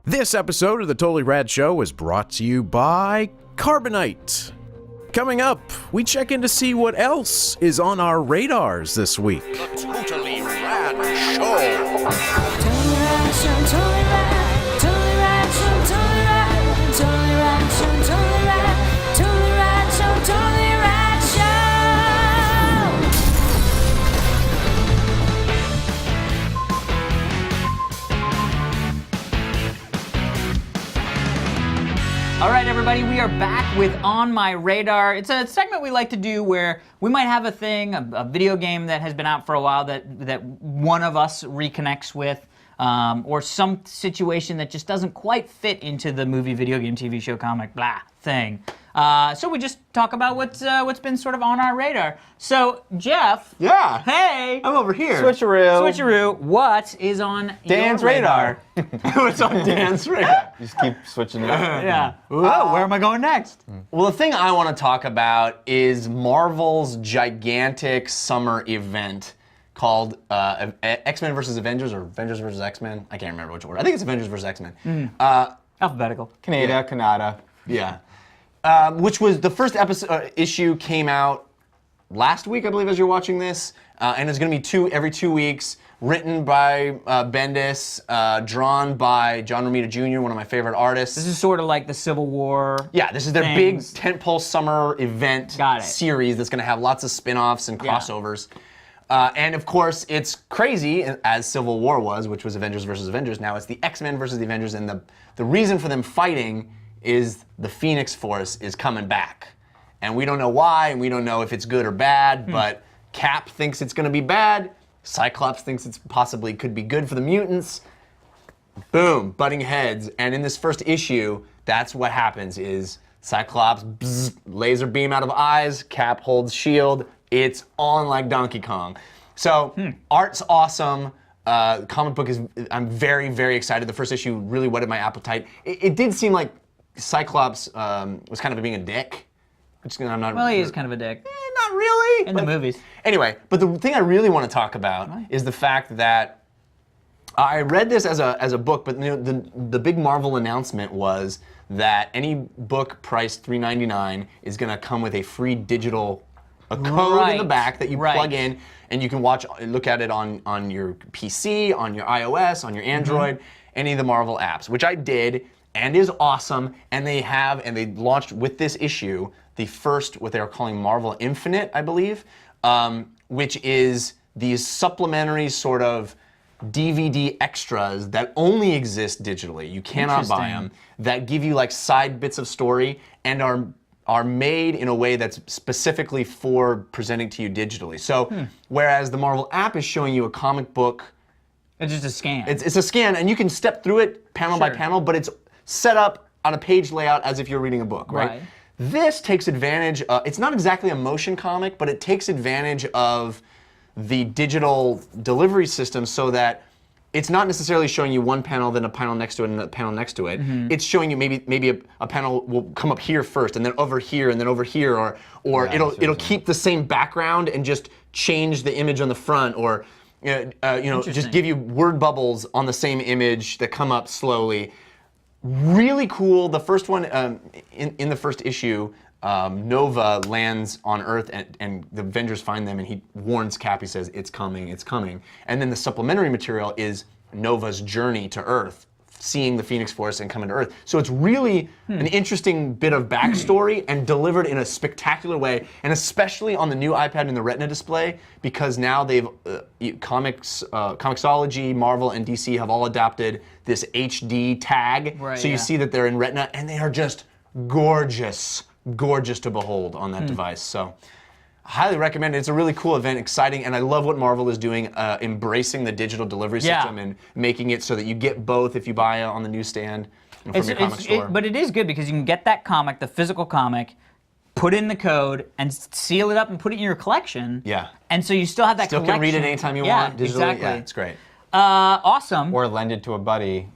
This episode of the Totally Rad Show is brought to you by Carbonite. Coming up, we check in to see what else is on our radars this week. The Totally Rad Show. Totally Rad Show, Totally Rad, Totally Rad Show, Totally Rad, Totally Rad Show, Totally Rad, Totally Rad Show, Totally Rad Show. All right, everybody, we are back with On My Radar. It's a segment we like to do where we might have a thing, a video game that has been out for a while that one of us reconnects with, or some situation that just doesn't quite fit into the movie, video game, TV show, comic, blah thing. So we just talk about what's been sort of on our radar. So, Jeff. Yeah. Hey. I'm over here. Switcheroo. What is on Dan's your radar? What's on Dan's radar? Just keep switching it up. Yeah. Oh, where am I going next? Well, the thing I want to talk about is Marvel's gigantic summer event called X-Men vs. Avengers, or Avengers vs. X-Men. I can't remember which order. I think it's Avengers vs. X-Men. Alphabetical. Cannata. Yeah. Which was the first issue came out last week, I believe, as you're watching this, and it's going to be every 2 weeks. Written by Bendis, drawn by John Romita Jr., one of my favorite artists. This is sort of like the Civil War. Yeah, this is their big tentpole summer event series that's going to have lots of spin-offs and crossovers. And of course, it's crazy, as Civil War was, which was Avengers versus Avengers. Now it's the X-Men versus the Avengers, and the reason for them fighting is the Phoenix Force is coming back. And we don't know why, and we don't know if it's good or bad, but Cap thinks it's going to be bad. Cyclops thinks it's possibly could be good for the mutants. Boom, butting heads. And in this first issue, that's what happens is Cyclops, bzz, laser beam out of eyes, Cap holds shield. It's on like Donkey Kong. So art's awesome. Comic book is, I'm very, very excited. The first issue really whetted my appetite. It did seem like Cyclops was kind of being a dick. Which I'm not. Well, he is kind of a dick. Not really. In the movies. Anyway, but the thing I really want to talk about is the fact that I read this as a book, but the big Marvel announcement was that any book priced $3.99 is going to come with a free digital code in the back that you plug in, and you can look at it on your PC, on your iOS, on your Android, any of the Marvel apps, which I did and is awesome. And they launched with this issue the first, what they're calling Marvel Infinite, I believe, which is these supplementary sort of DVD extras that only exist digitally. You cannot buy them. That give you like side bits of story and are made in a way that's specifically for presenting to you digitally. So whereas the Marvel app is showing you a comic book, it's just a scan. It's a scan, and you can step through it panel by panel, but it's set up on a page layout as if you're reading a book, right? This takes advantage it's not exactly a motion comic, but it takes advantage of the digital delivery system so that it's not necessarily showing you one panel, then a panel next to it, and a panel next to it. It's showing you maybe a panel will come up here first, and then over here, and then over here, or it'll keep the same background and just change the image on the front, or just give you word bubbles on the same image that come up slowly. Really cool. The first one, in the first issue, Nova lands on Earth and the Avengers find them, and he warns Cap. He says, it's coming, it's coming. And then the supplementary material is Nova's journey to Earth, seeing the Phoenix Force and coming to Earth. So it's really an interesting bit of backstory and delivered in a spectacular way, and especially on the new iPad and the Retina display, because now they've, Comixology, Marvel, and DC have all adopted this HD tag. So you see that they're in Retina, and they are just gorgeous to behold on that device. So I highly recommend it. It's a really cool event, exciting, and I love what Marvel is doing, embracing the digital delivery system and making it so that you get both if you buy it on the newsstand and from your comic store. But it is good because you can get that comic, the physical comic, put in the code, and seal it up and put it in your collection. Yeah. And so you still have that collection. Still can read it anytime you want digitally. Exactly. Yeah, it's great. Awesome. Or lend it to a buddy.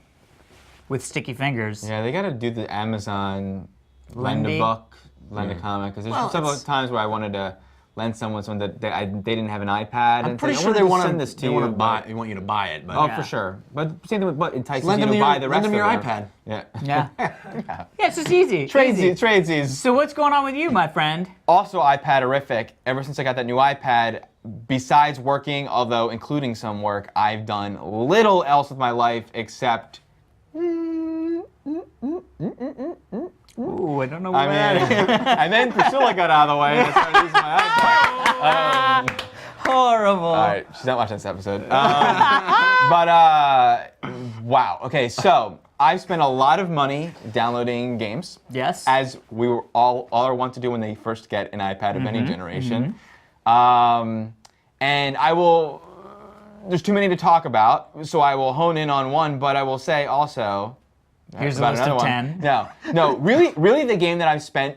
With sticky fingers. Yeah, they got to do the Amazon lend a book, lend a comic. Because there's several times where I wanted to lend someone that they didn't have an iPad. I'm and pretty say, sure I they wanna want send this to you. They want you to buy it. But Oh, for sure. But same thing with what entices lend you them to your, buy the rest lend them of your them. iPad. Yeah. Yeah. Yeah, it's just easy. Tradesies. So what's going on with you, my friend? Also iPad-erific. Ever since I got that new iPad, besides working, although including some work, I've done little else with my life except. Ooh, I don't know I mean, and then Priscilla got out of the way and I started using my iPad. Horrible. All right, she's not watching this episode. Wow. Okay, so I've spent a lot of money downloading games. Yes. As we were all are wont to do when they first get an iPad of any generation. And I will. There's too many to talk about, so I will hone in on one. But I will say also. Here's a about list of another 10. No. Really, the game that I've spent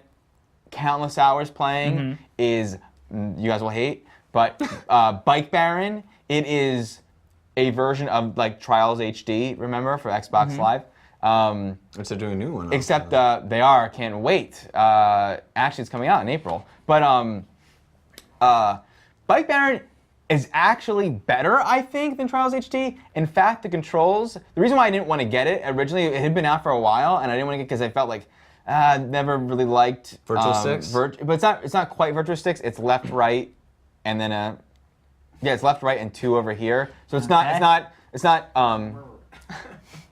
countless hours playing is. You guys will hate, but Bike Baron. It is a version of like Trials HD. Remember for Xbox Live. Which they're doing a new one. Except they are. Can't wait. Actually, it's coming out in April. But Bike Baron is actually better, I think, than Trials HD. In fact, the controls. The reason why I didn't want to get it originally, it had been out for a while, and I didn't want to get it because I felt like never really liked Virtual Sticks. But it's not quite Virtual Sticks. It's left, right, and then it's left, right, and 2 over here. So it's not.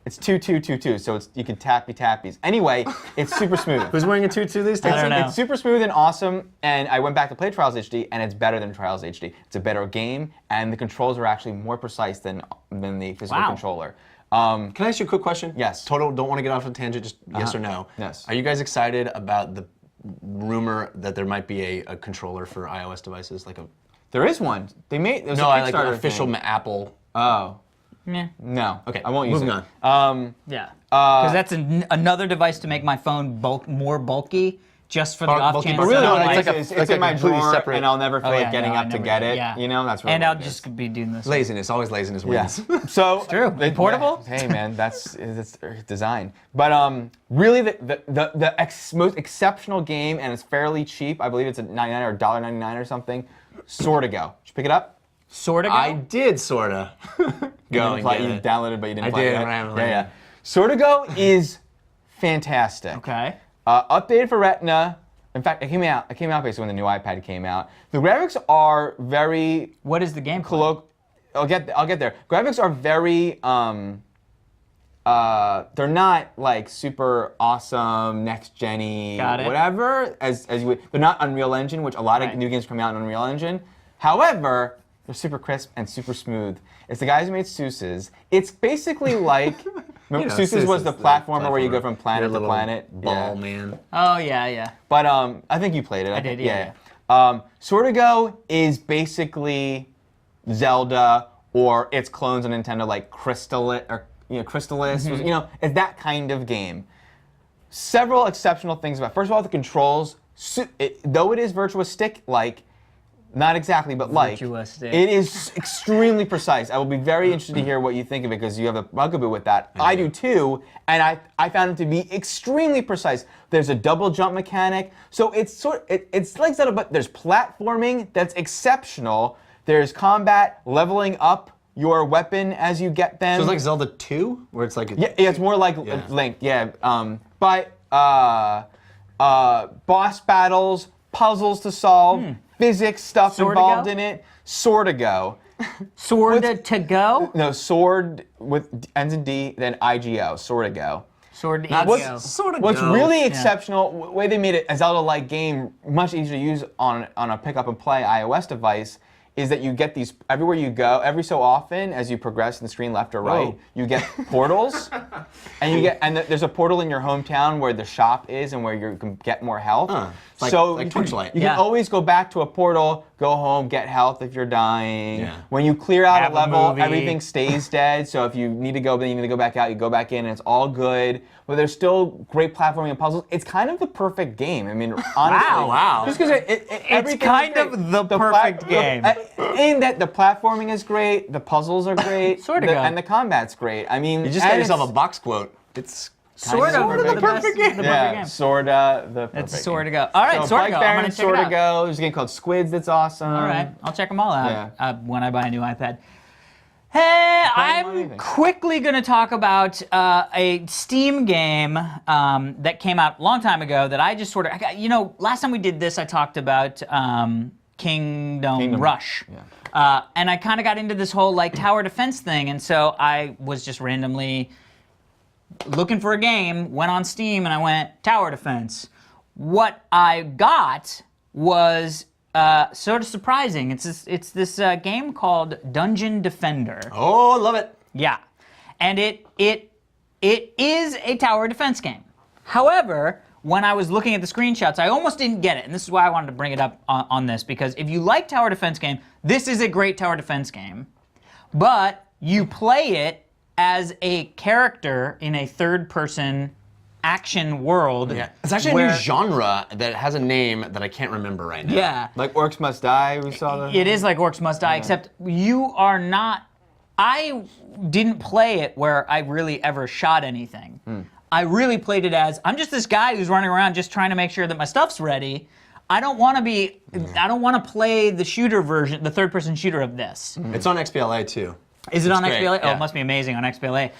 It's 2, 2, 2, 2. So you can tappies. Anyway, it's super smooth. Who's wearing a tutu these days? I don't know. It's super smooth and awesome, and I went back to play Trials HD, and it's better than Trials HD. It's a better game, and the controls are actually more precise than the physical controller. Can I ask you a quick question? Yes. Total, don't want to get off on a tangent, just yes or no. Yes. Are you guys excited about the rumor that there might be a controller for iOS devices? There is one. They made there's a like Kickstarter an official thing. Apple. Oh. Yeah. No. Okay, I won't use moving it. on. Yeah. Because that's another device to make my phone more bulky, just for the off bulky, chance. but But really, No, no, it's it's, like it's a in my completely drawer, separate- and I'll never feel like getting up to get it. Yeah. You know, that's really And what I'll it just is. be doing this. Laziness, always laziness wins. Yeah. So true. Portable? Hey man, that's design. But really, the most exceptional game, and it's fairly cheap. I believe it's a $99 or $1.99 or something. Swordigo. Did you pick it up? Sort of. I did sorta. Go and get You it. downloaded, but you didn't I play did, it. right? Yeah. Swordigo is fantastic. Okay. Updated for Retina. In fact, it came out basically when the new iPad came out. The graphics are very What is the game? I'll get there. Graphics are very they're not like super awesome next gen-y Got it. whatever as you would. They're not Unreal Engine, which a lot of new games come out in Unreal Engine. However, they're super crisp and super smooth. It's the guys who made Seuss's. It's basically like remember know, Seuss's was the platformer where you go from Your planet to little planet. Ball Yeah. man. Oh yeah. But I think you played it. I did, think- yeah. Swordigo is basically Zelda or its clones on Nintendo, like Crystallis was, it's that kind of game. Several exceptional things about it. First of all, the controls, though it is Virtua Stick-like, not exactly, but like, Virtua Stick. it is extremely precise. I will be very interested to hear what you think of it because you have a bugaboo with that. I do too, and I found it to be extremely precise. There's a double jump mechanic, so it's it's like Zelda, but there's platforming that's exceptional. There's combat, leveling up your weapon as you get them. So it's like Zelda 2, where it's like Yeah, it's more like Link. Yeah, but boss battles, puzzles to solve, physics stuff Swordigo? involved in it. Swordigo. Sword to go. No, sword with ends in D, then IGO. Swordigo. Sword to What's- go. sort of What's really exceptional, the way they made it a Zelda-like game, much easier to use on a pick-up-and-play iOS device, is that you get these everywhere you go. Every so often, as you progress in the screen left or right, Whoa. you get portals, and there's a portal in your hometown where the shop is and where you can get more health. It's like- so like you can- Torchlight. You Yeah. can always go back to a portal, go home, get health if you're dying. Yeah. When you clear out Have a a level, movie. everything stays dead. So if you need to go, then you need to go back out. You go back in, and it's all good. But there's still great platforming and puzzles. It's kind of the perfect game. I mean, honestly. Wow. Just because everything is kind great. of the perfect game. In that the platforming is great, the puzzles are great, Swordigo. and the combat's great. I mean, You just got yourself a box quote. It's Sort of Sorta the best, the perfect Yeah, game. sorta the perfect It's game. Swordigo. All right, So Swordigo. Bike I'm Baron, gonna check it out. Swordigo. There's a game called Squids that's awesome. All right, I'll check them all out Yeah. when I buy a new iPad. Hey, I'm anything. quickly going to talk about a Steam game that came out a long time ago that I just sort of, last time we did this, I talked about Kingdom Rush. Yeah. And I kind of got into this whole like tower defense thing, and so I was just randomly looking for a game, went on Steam, and I went tower defense. What I got was sort of surprising. It's this game called Dungeon Defender. Oh, love it. Yeah, and it is a tower defense game. However, when I was looking at the screenshots, I almost didn't get it, and this is why I wanted to bring it up on this, because if you like tower defense game, this is a great tower defense game, but you play it as a character in a third-person action world. Yeah. It's actually a new genre that has a name that I can't remember right now. Yeah. Like Orcs Must Die, we saw that. It is like Orcs Must Die, except you are not. I didn't play it where I really ever shot anything. I really played it as I'm just this guy who's running around just trying to make sure that my stuff's ready. I don't want to be. I don't want to play the shooter version, the third-person shooter of this. It's on XBLA too. Is it on great, XBLA? Oh, yeah. it must be amazing on XBLA.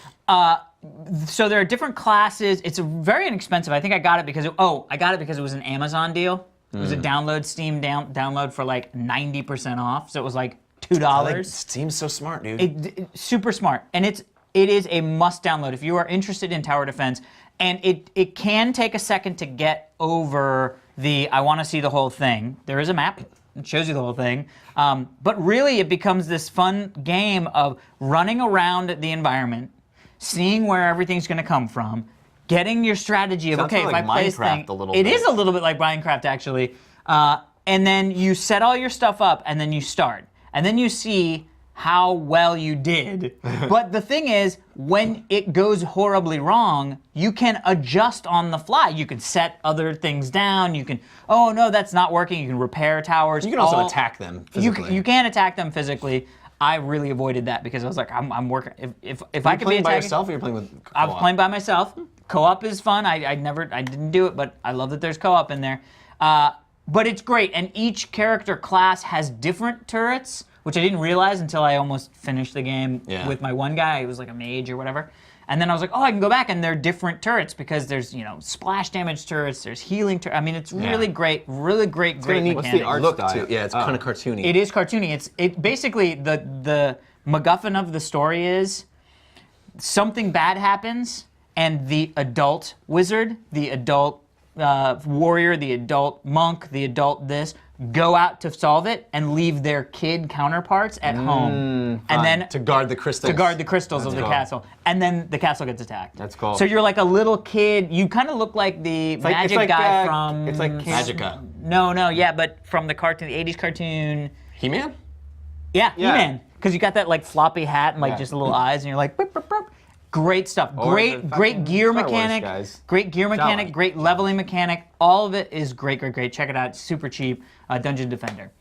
So there are different classes. It's very inexpensive. I think I got it because it was an Amazon deal. It was a download Steam download for like 90% off. So it was like $2. Steam's so smart, dude. Super smart, and it is a must download if you are interested in tower defense. And it can take a second to get over the I want to see the whole thing. There is a map. It shows you the whole thing. But really, it becomes this fun game of running around the environment, seeing where everything's going to come from, getting your strategy of, Sounds okay, kinda if like I play this Minecraft thing. a little It bit. is a little bit like Minecraft, actually. And then you set all your stuff up, and then you start. And then you see how well you did. But the thing is, when it goes horribly wrong, you can adjust on the fly. You can set other things down. You can, oh no, that's not working. You can repair towers. You can also attack them physically. You can attack them physically. I really avoided that because I was like, I'm working. If I could be playing by attacking, yourself or you're playing with co-op? I was playing by myself. Co-op is fun. I didn't do it, but I love that there's co-op in there. But it's great, and each character class has different turrets, which I didn't realize until I almost finished the game with my one guy. He was like a mage or whatever. And then I was like, oh, I can go back, and they're different turrets because there's, splash damage turrets, there's healing turrets. I mean, it's really great, great mechanics. What's the art Look style? too. Yeah, it's kind of cartoony. It is cartoony. It basically the MacGuffin of the story is something bad happens, and the adult wizard, the adult warrior, the adult monk, the adult this go out to solve it and leave their kid counterparts at home, and then to guard the crystals. to guard the crystals of the cool. castle, and then the castle gets attacked. That's cool. So you're like a little kid. You kind of look like the magic guy from. It's like Magica. No, yeah, but from the cartoon, the '80s cartoon. He-Man? Yeah, Yeah. He-Man. Because you got that like floppy hat and like Yeah. just little eyes, and you're like, boop, boop, boop. Great stuff. Or Great the great fucking gear Star Wars mechanic. guys. Great gear mechanic. Jolly. Great leveling mechanic. All of it is great. Check it out. It's super cheap. Dungeon Defender.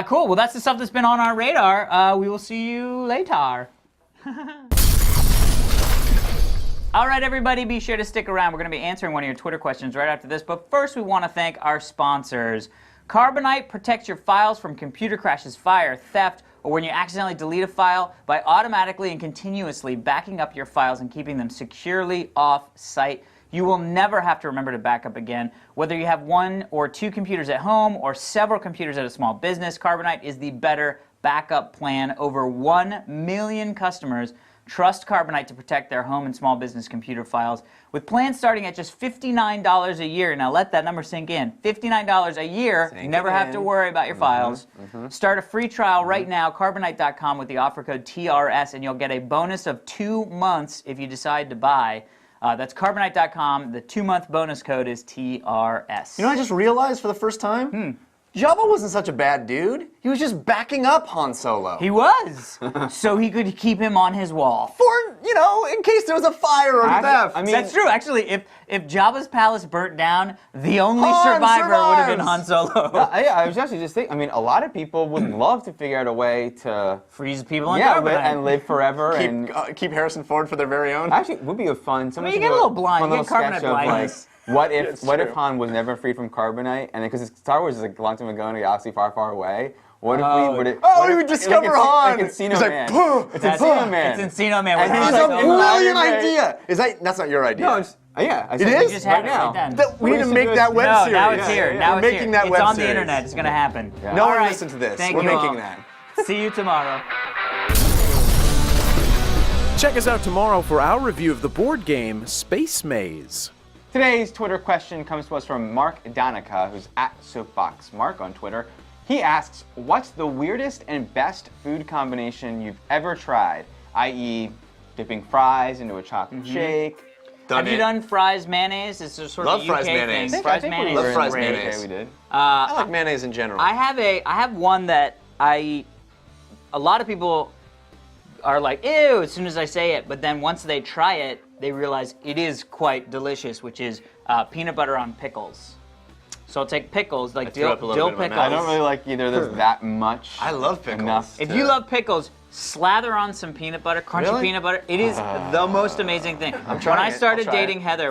Cool. Well, that's the stuff that's been on our radar. We will see you later. All right, everybody, be sure to stick around. We're going to be answering one of your Twitter questions right after this. But first, we want to thank our sponsors. Carbonite protects your files from computer crashes, fire, theft, or when you accidentally delete a file by automatically and continuously backing up your files and keeping them securely off-site. You will never have to remember to back up again. Whether you have 1 or 2 computers at home or several computers at a small business, Carbonite is the better backup plan. Over 1 million customers trust Carbonite to protect their home and small business computer files. With plans starting at just $59 a year, now let that number sink in. $59 a year, you never have to worry about your files. Start a free trial right now, Carbonite.com with the offer code TRS, and you'll get a bonus of 2 months if you decide to buy. That's Carbonite.com. The 2-month bonus code is TRS. You know, I just realized for the first time, Jabba wasn't such a bad dude. He was just backing up Han Solo. He was, so he could keep him on his wall. For you know, in case there was a fire or theft. I mean, That's true. Actually, if Jabba's palace burnt down, the only Han survivor would have been Han survives. Solo. I was actually just thinking. I mean, a lot of people would love to figure out a way to Freeze people in and live forever and Keep Harrison Ford for their very own. actually it would be a fun. I mean, you get a little blind. Fun You little get carbonite sketch of, like, blindness. what It's if true. Han was never freed from carbonite, and because Star Wars is like a long time ago in a galaxy far, far away. What if Oh. we would it? Oh, what we if- would discover Han. Like Encino He's like, Man. "Puh." It's Encino Man. It's Encino Man. And with he's Han That's a like, Solo. brilliant Elaborate. idea. That's not your idea? No, it's, yeah. I said It it is? You just had right it now. right then. We need to should make do that is- web No, series. now it's here. Now We're it's making here. that It's web on the series. internet. It's gonna happen. Yeah. No All one right. listen to this. Thank We're you making all. that. See you tomorrow. Check us out tomorrow for our review of the board game Space Maze. Today's Twitter question comes to us from Mark Danica, who's at Soapbox Mark on Twitter. He asks, what's the weirdest and best food combination you've ever tried? I.e., dipping fries into a chocolate shake. Have you done fries mayonnaise? It's a sort Love of fries UK mayonnaise. thing. I Fries think we mayonnaise. were Love in fries the mayonnaise. UK, we did. I like mayonnaise in general. I have one that a lot of people are like, ew, as soon as I say it, but then once they try it, they realize it is quite delicious, which is peanut butter on pickles. So I'll take pickles, like threw dill up a little bit in my pickles. mouth. I don't really like either of those that much. I love pickles. Enough If to- you love pickles, slather on some peanut butter, crunchy Really? peanut butter. It is the most amazing thing. When trying I it. started I'll try dating Heather,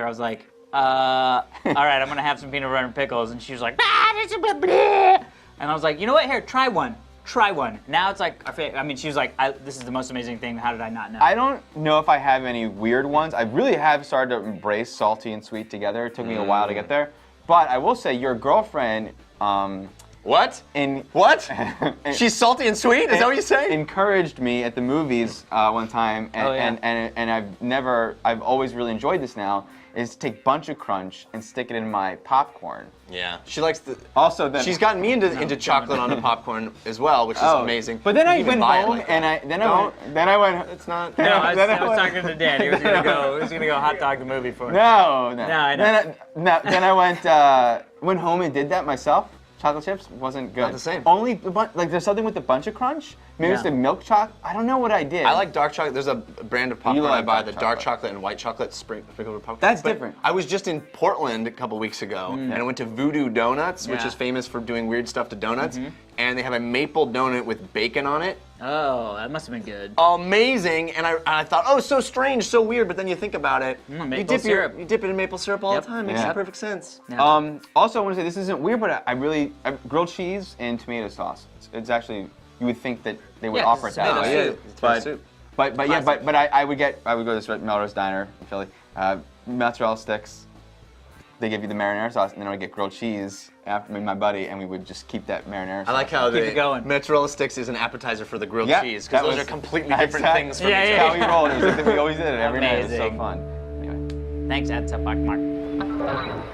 I was like, all right, I'm gonna have some peanut butter and pickles, and she was like, this is blah, blah. And I was like, you know what? Here, try one. Try one. Now it's like, I mean, she was like, this is the most amazing thing. How did I not know? I don't know if I have any weird ones. I really have started to embrace salty and sweet together. It took me a while to get there. But I will say, your girlfriend, What? What? She's salty and sweet? Is that what you're saying? encouraged me at the movies one time, and, Oh, yeah. and I've always really enjoyed this now, is to take Bunch of Crunch and stick it in my popcorn. Yeah. She likes the. Also, then She's gotten me into chocolate on the popcorn as well, which is amazing. But then You I can even went buy it home like and that. then I went. It's not. No, I Then was I went- talking to Dan. He was gonna go hot dog the movie for me. No. I know. Then I went home and did that myself. Chocolate chips wasn't good. Not the same. Only like there's something with the Bunch of Crunch. Maybe it's Yeah. the milk chocolate. I don't know what I did. I like dark chocolate. There's a brand of popcorn like I buy, dark the dark chocolate. chocolate and white chocolate sprinkled with popcorn. That's But different. I was just in Portland a couple weeks ago, and I went to Voodoo Donuts, which Yeah. is famous for doing weird stuff to donuts. And they have a maple donut with bacon on it. Oh, that must have been good. Amazing, and I thought, oh, so strange, so weird. But then you think about it, you maple dip syrup. you dip it in maple syrup all Yep. the time. Makes Yeah. perfect sense. Also, I want to say this isn't weird, but I grilled cheese and tomato sauce. It's actually you would think that they would Yeah, offer it that tomato way. soup. It's But, soup. but I would go to this Melrose Diner in Philly, mozzarella sticks. They give you the marinara sauce, and then I would get grilled cheese after me and my buddy, and we would just keep that marinara sauce. I like how Keep the it going. mozzarella sticks is an appetizer for the grilled Yeah, cheese, that because those was- are completely different Exactly. things from Yeah, each yeah, other. That's how we rolled. It was like we always did it every night. It was so Amazing. fun. Anyway. Thanks, Ed Mark.